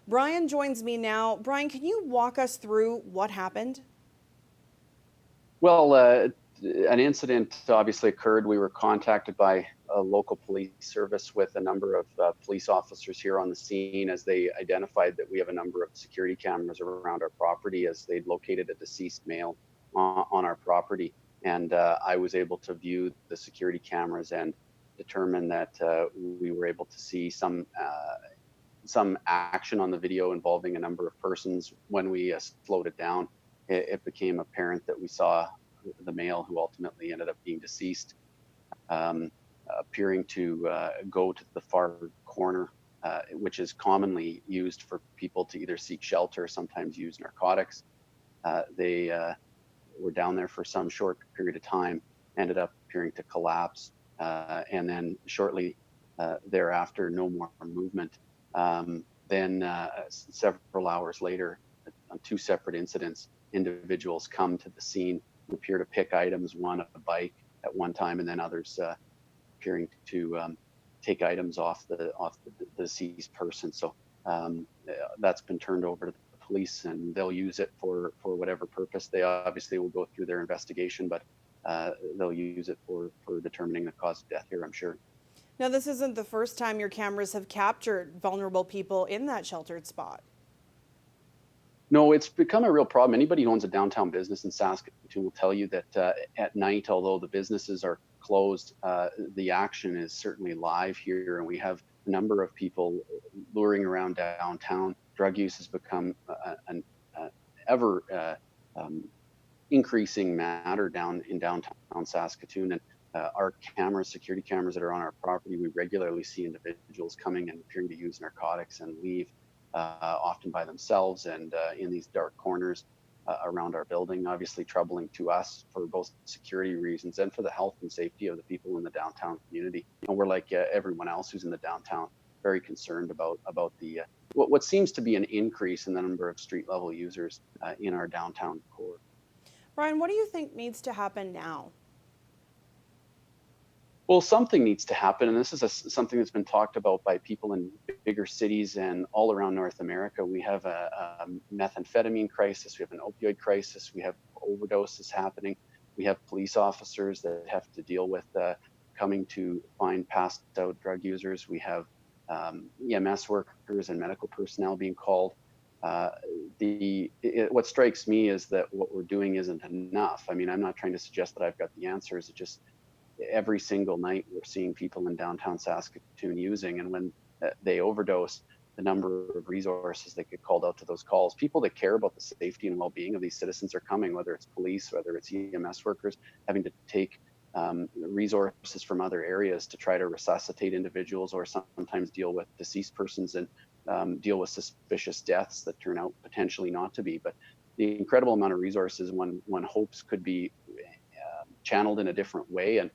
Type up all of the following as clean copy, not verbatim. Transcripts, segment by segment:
Brian joins me now. Brian, can you walk us through what happened? Well, an incident obviously occurred. We were contacted by a local police service with a number of police officers here on the scene as they identified that we have a number of security cameras around our property as they'd located a deceased male on our property. And I was able to view the security cameras and determine that we were able to see some action on the video involving a number of persons. When we slowed it down, it became apparent that we saw the male who ultimately ended up being deceased, um, appearing to go to the far corner, which is commonly used for people to either seek shelter, sometimes use narcotics. They were down there for some short period of time, ended up appearing to collapse, and then shortly thereafter, no more movement. Then several hours later, on two separate incidents, individuals come to the scene, appear to pick items, one a bike at one time, and then others appearing to take items off the deceased person. So that's been turned over to the police, and they'll use it for whatever purpose. They obviously will go through their investigation, but they'll use it for determining the cause of death here, I'm sure. Now, this isn't the first time your cameras have captured vulnerable people in that sheltered spot. No, it's become a real problem. Anybody who owns a downtown business in Saskatoon will tell you that at night, although the businesses are closed, the action is certainly live here, and we have a number of people luring around downtown. Drug use has become an ever increasing matter down in downtown Saskatoon, and our cameras, security cameras that are on our property, we regularly see individuals coming and appearing to use narcotics and leave, often by themselves and in these dark corners around our building. Obviously troubling to us for both security reasons and for the health and safety of the people in the downtown community. And we're like everyone else who's in the downtown, very concerned about the what seems to be an increase in the number of street level users in our downtown core. Brian, what do you think needs to happen now? Well, something needs to happen, and this is something that's been talked about by people in bigger cities and all around North America. We have a methamphetamine crisis, we have an opioid crisis, we have overdoses happening, we have police officers that have to deal with coming to find passed out drug users, we have EMS workers and medical personnel being called. What strikes me is that what we're doing isn't enough. I mean, I'm not trying to suggest that I've got the answers. It just every single night we're seeing people in downtown Saskatoon using, and when they overdose, the number of resources that get called out to those calls, people that care about the safety and well-being of these citizens are coming, whether it's police, whether it's EMS workers, having to take resources from other areas to try to resuscitate individuals or sometimes deal with deceased persons and deal with suspicious deaths that turn out potentially not to be. But the incredible amount of resources one hopes could be channeled in a different way. And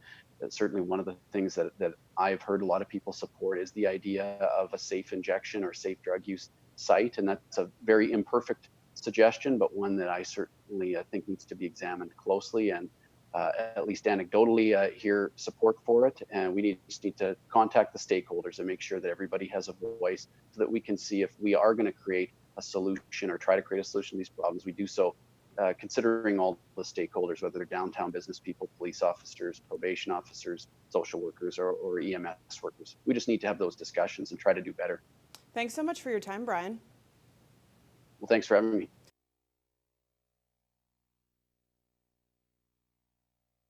certainly one of the things that I've heard a lot of people support is the idea of a safe injection or safe drug use site. And that's a very imperfect suggestion, but one that I certainly think needs to be examined closely, and at least anecdotally hear support for it. And we just need to contact the stakeholders and make sure that everybody has a voice so that we can see if we are going to create a solution or try to create a solution to these problems. We do so considering all the stakeholders, whether they're downtown business people, police officers, probation officers, social workers, or EMS workers. We just need to have those discussions and try to do better. Thanks so much for your time, Brian. Well, thanks for having me.